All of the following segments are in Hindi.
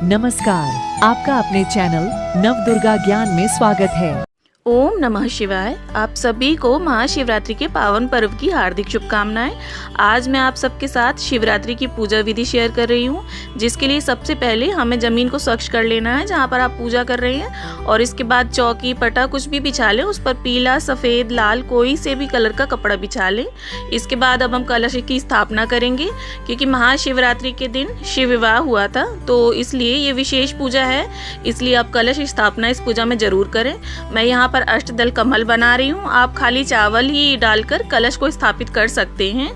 नमस्कार, आपका अपने चैनल नवदुर्गा ज्ञान में स्वागत है। ओम नमः शिवाय। आप सभी को महाशिवरात्रि के पावन पर्व की हार्दिक शुभकामनाएं। आज मैं आप सबके साथ शिवरात्रि की पूजा विधि शेयर कर रही हूं, जिसके लिए सबसे पहले हमें ज़मीन को स्वच्छ कर लेना है जहां पर आप पूजा कर रहे हैं। और इसके बाद चौकी पटा कुछ भी बिछा लें, उस पर पीला सफ़ेद लाल कोई से भी कलर का कपड़ा बिछा लें। इसके बाद अब हम कलश की स्थापना करेंगे, क्योंकि महाशिवरात्रि के दिन शिव विवाह हुआ था, तो इसलिए ये विशेष पूजा है, इसलिए आप कलश स्थापना इस पूजा में ज़रूर करें। मैं यहाँ पर अष्टदल कमल बना रही हूँ। आप खाली चावल ही डालकर कलश को स्थापित कर सकते हैं।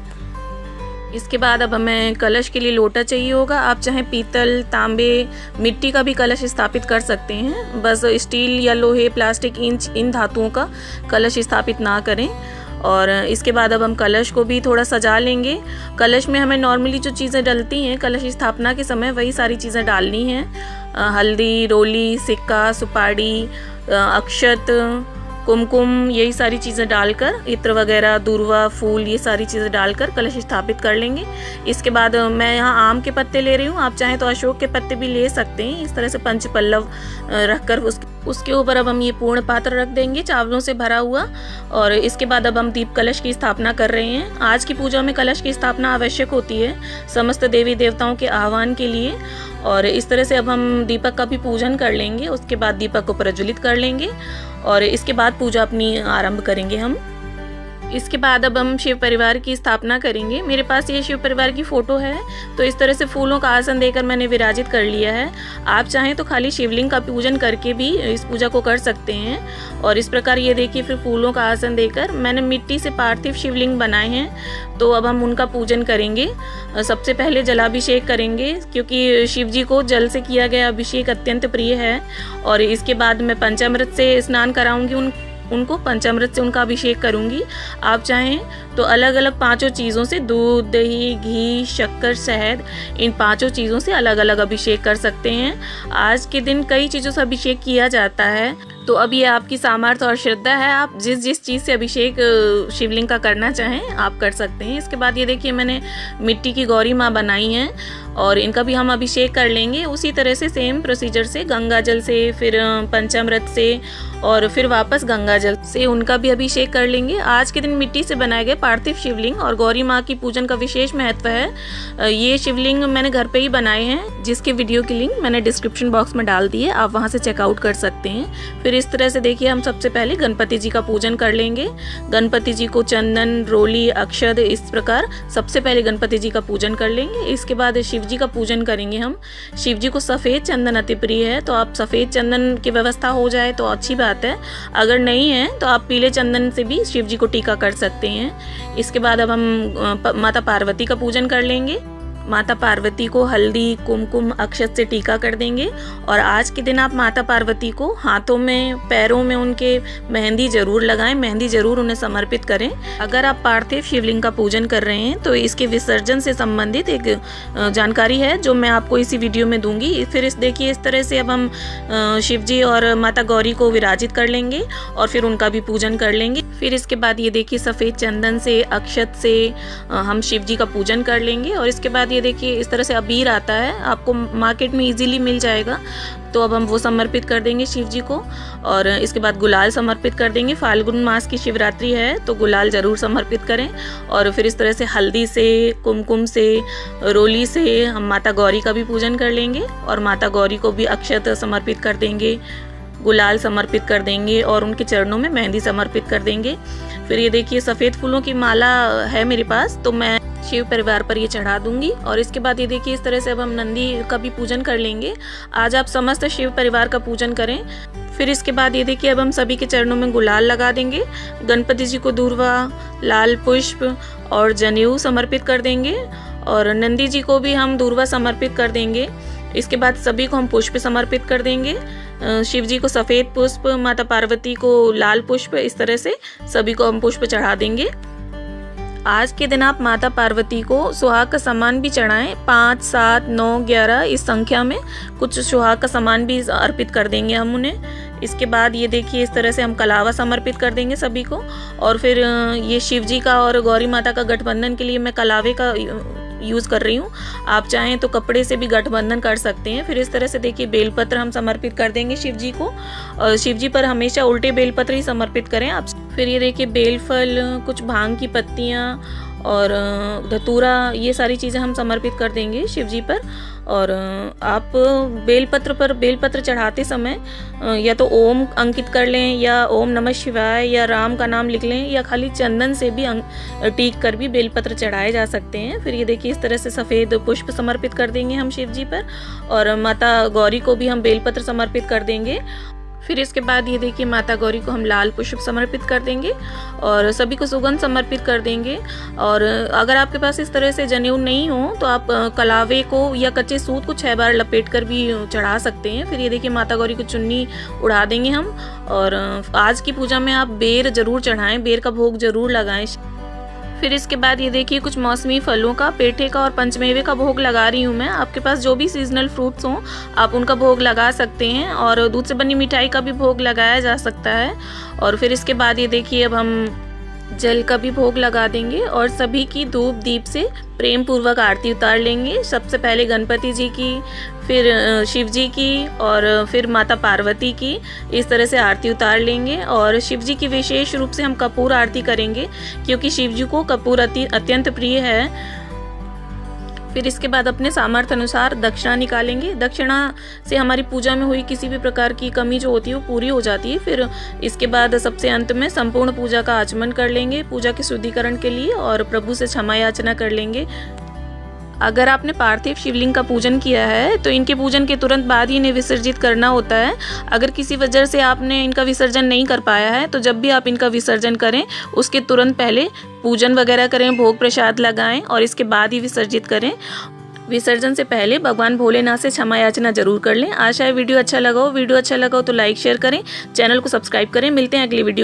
इसके बाद अब हमें कलश के लिए लोटा चाहिए होगा। आप चाहे पीतल, तांबे, मिट्टी का भी कलश स्थापित कर सकते हैं। बस स्टील या लोहे, प्लास्टिक इन धातुओं का कलश स्थापित ना करें। और इसके बाद अब हम कलश को भी थोड़ा सजा लेंगे। कलश में हमें नॉर्मली जो चीज़ें डलती हैं कलश स्थापना के समय, वही सारी चीज़ें डालनी हैं। हल्दी, रोली, सिक्का, सुपारी, अक्षत, कुमकुम, यही सारी चीज़ें डालकर, इत्र वगैरह, दूर्वा, फूल, ये सारी चीज़ें डालकर कलश स्थापित कर लेंगे। इसके बाद मैं यहाँ आम के पत्ते ले रही हूँ। आप चाहें तो अशोक के पत्ते भी ले सकते हैं। इस तरह से पंचपल्लव रखकर उसके ऊपर अब हम ये पूर्ण पात्र रख देंगे चावलों से भरा हुआ। और इसके बाद अब हम दीप कलश की स्थापना कर रहे हैं। आज की पूजा में कलश की स्थापना आवश्यक होती है समस्त देवी देवताओं के आह्वान के लिए। और इस तरह से अब हम दीपक का भी पूजन कर लेंगे। उसके बाद दीपक को प्रज्वलित कर लेंगे और इसके बाद पूजा अपनी आरंभ करेंगे हम। इसके बाद अब हम शिव परिवार की स्थापना करेंगे। मेरे पास ये शिव परिवार की फ़ोटो है, तो इस तरह से फूलों का आसन देकर मैंने विराजित कर लिया है। आप चाहें तो खाली शिवलिंग का पूजन करके भी इस पूजा को कर सकते हैं। और इस प्रकार ये देखिए, फिर फूलों का आसन देकर मैंने मिट्टी से पार्थिव शिवलिंग बनाए हैं, तो अब हम उनका पूजन करेंगे। सबसे पहले जलाभिषेक करेंगे, क्योंकि शिव जी को जल से किया गया अभिषेक अत्यंत प्रिय है। और इसके बाद मैं पंचामृत से स्नान कराऊंगी उनको पंचामृत से उनका अभिषेक करूंगी। आप चाहें तो अलग अलग 5 चीज़ों से, दूध, दही, घी, शक्कर, शहद, इन 5 चीज़ों से अलग अलग अभिषेक कर सकते हैं। आज के दिन कई चीज़ों से अभिषेक किया जाता है, तो अब ये आपकी सामर्थ्य और श्रद्धा है। आप जिस चीज़ से अभिषेक शिवलिंग का करना चाहें आप कर सकते हैं। इसके बाद ये देखिए, मैंने मिट्टी की गौरी माँ बनाई हैं और इनका भी हम अभिषेक कर लेंगे उसी तरह से, सेम प्रोसीजर से, गंगा जल से, फिर पंचामृत से, और फिर वापस गंगा जल से उनका भी अभिषेक कर लेंगे। आज के दिन मिट्टी से बनाए गए पार्थिव शिवलिंग और गौरी माँ की पूजन का विशेष महत्व है। ये शिवलिंग मैंने घर पे ही बनाए हैं, जिसके वीडियो की लिंक मैंने डिस्क्रिप्शन बॉक्स में डाल दी है, आप वहाँ से चेकआउट कर सकते हैं। फिर इस तरह से देखिए, हम सबसे पहले गणपति जी का पूजन कर लेंगे। गणपति जी को चंदन, रोली, अक्षत, इस प्रकार सबसे पहले गणपति जी का पूजन कर लेंगे। इसके बाद शिव जी का पूजन करेंगे हम। शिव जी को सफ़ेद चंदन अति प्रिय है, तो आप सफ़ेद चंदन की व्यवस्था हो जाए तो अच्छी बात है। अगर नहीं है तो आप पीले चंदन से भी शिव जी को टीका कर सकते हैं। इसके बाद अब हम माता पार्वती का पूजन कर लेंगे। माता पार्वती को हल्दी, कुमकुम, अक्षत से टीका कर देंगे। और आज के दिन आप माता पार्वती को हाथों में, पैरों में उनके मेहंदी जरूर लगाएं, मेहंदी जरूर उन्हें समर्पित करें। अगर आप पार्थिव शिवलिंग का पूजन कर रहे हैं तो इसके विसर्जन से संबंधित एक जानकारी है जो मैं आपको इसी वीडियो में दूंगी। फिर देखिए, इस तरह से अब हम शिव जी और माता गौरी को विराजित कर लेंगे और फिर उनका भी पूजन कर लेंगे। फिर इसके बाद ये देखिए, सफ़ेद चंदन से, अक्षत से हम शिव जी का पूजन कर लेंगे। और इसके बाद ये देखिए, इस तरह से अबीर आता है, आपको मार्केट में इजीली मिल जाएगा, तो अब हम वो समर्पित कर देंगे शिव जी को। और इसके बाद गुलाल समर्पित कर देंगे। फाल्गुन मास की शिवरात्रि है, तो गुलाल ज़रूर समर्पित करें। और फिर इस तरह से हल्दी से, कुमकुम से, रोली से हम माता गौरी का भी पूजन कर लेंगे और माता गौरी को भी अक्षत समर्पित कर देंगे, गुलाल समर्पित कर देंगे और उनके चरणों में मेहंदी समर्पित कर देंगे। फिर ये देखिए, सफ़ेद फूलों की माला है मेरे पास, तो मैं शिव परिवार पर ये चढ़ा दूंगी। और इसके बाद ये देखिए, इस तरह से अब हम नंदी का भी पूजन कर लेंगे। आज आप समस्त शिव परिवार का पूजन करें। फिर इसके बाद ये देखिए, अब हम सभी के चरणों में गुलाल लगा देंगे। गणपति जी को दूर्वा, लाल पुष्प और जनेऊ समर्पित कर देंगे और नंदी जी को भी हम दूर्वा समर्पित कर देंगे। इसके बाद सभी को हम पुष्प समर्पित कर देंगे। शिव जी को सफ़ेद पुष्प, माता पार्वती को लाल पुष्प, इस तरह से सभी को हम पुष्प चढ़ा देंगे। आज के दिन आप माता पार्वती को सुहाग का सामान भी चढ़ाएं। 5, 7, 9, 11 इस संख्या में कुछ सुहाग का सामान भी अर्पित कर देंगे हम उन्हें। इसके बाद ये देखिए, इस तरह से हम कलावा समर्पित कर देंगे सभी को। और फिर ये शिव जी का और गौरी माता का गठबंधन के लिए मैं कलावे का यूज़ कर रही हूँ। आप चाहें तो कपड़े से भी गठबंधन कर सकते हैं। फिर इस तरह से देखिए बेलपत्र हम समर्पित कर देंगे शिव जी को, और शिव जी पर हमेशा उल्टे बेलपत्र ही समर्पित करें आप। फिर ये देखिए बेलफल, कुछ भांग की पत्तियाँ और धतूरा, ये सारी चीज़ें हम समर्पित कर देंगे शिव जी पर। और आप बेलपत्र चढ़ाते समय या तो ओम अंकित कर लें, या ओम नमः शिवाय, या राम का नाम लिख लें, या खाली चंदन से भी टीक कर भी बेलपत्र चढ़ाए जा सकते हैं। फिर ये देखिए इस तरह से सफ़ेद पुष्प समर्पित कर देंगे हम शिव जी पर, और माता गौरी को भी हम बेलपत्र समर्पित कर देंगे। फिर इसके बाद ये देखिए माता गौरी को हम लाल पुष्प समर्पित कर देंगे और सभी को सुगंध समर्पित कर देंगे। और अगर आपके पास इस तरह से जनेऊ नहीं हो तो आप कलावे को या कच्चे सूत को 6 बार लपेट कर भी चढ़ा सकते हैं। फिर ये देखिए माता गौरी को चुन्नी उड़ा देंगे हम। और आज की पूजा में आप बेर जरूर चढ़ाएं, बेर का भोग जरूर लगाएं। फिर इसके बाद ये देखिए कुछ मौसमी फलों का, पेठे का और पंचमेवे का भोग लगा रही हूँ मैं। आपके पास जो भी सीजनल फ्रूट्स हों आप उनका भोग लगा सकते हैं, और दूध से बनी मिठाई का भी भोग लगाया जा सकता है। और फिर इसके बाद ये देखिए अब हम जल का भी भोग लगा देंगे और सभी की धूप दीप से प्रेम पूर्वक आरती उतार लेंगे। सबसे पहले गणपति जी की, फिर शिव जी की, और फिर माता पार्वती की। इस तरह से आरती उतार लेंगे। और शिव जी की विशेष रूप से हम कपूर आरती करेंगे, क्योंकि शिव जी को कपूर अत्यंत प्रिय है। फिर इसके बाद अपने सामर्थ्य अनुसार दक्षिणा निकालेंगे। दक्षिणा से हमारी पूजा में हुई किसी भी प्रकार की कमी जो होती है वो पूरी हो जाती है। फिर इसके बाद सबसे अंत में संपूर्ण पूजा का आचमन कर लेंगे पूजा के शुद्धिकरण के लिए, और प्रभु से क्षमा याचना कर लेंगे। अगर आपने पार्थिव शिवलिंग का पूजन किया है तो इनके पूजन के तुरंत बाद ही इन्हें विसर्जित करना होता है। अगर किसी वजह से आपने इनका विसर्जन नहीं कर पाया है तो जब भी आप इनका विसर्जन करें उसके तुरंत पहले पूजन वगैरह करें, भोग प्रसाद लगाएं और इसके बाद ही विसर्जित करें। विसर्जन से पहले भगवान भोलेनाथ से क्षमा याचना जरूर कर लें। आशा है वीडियो अच्छा लगा हो। वीडियो अच्छा लगा हो तो लाइक शेयर करें, चैनल को सब्सक्राइब करें। मिलते हैं अगली वीडियो।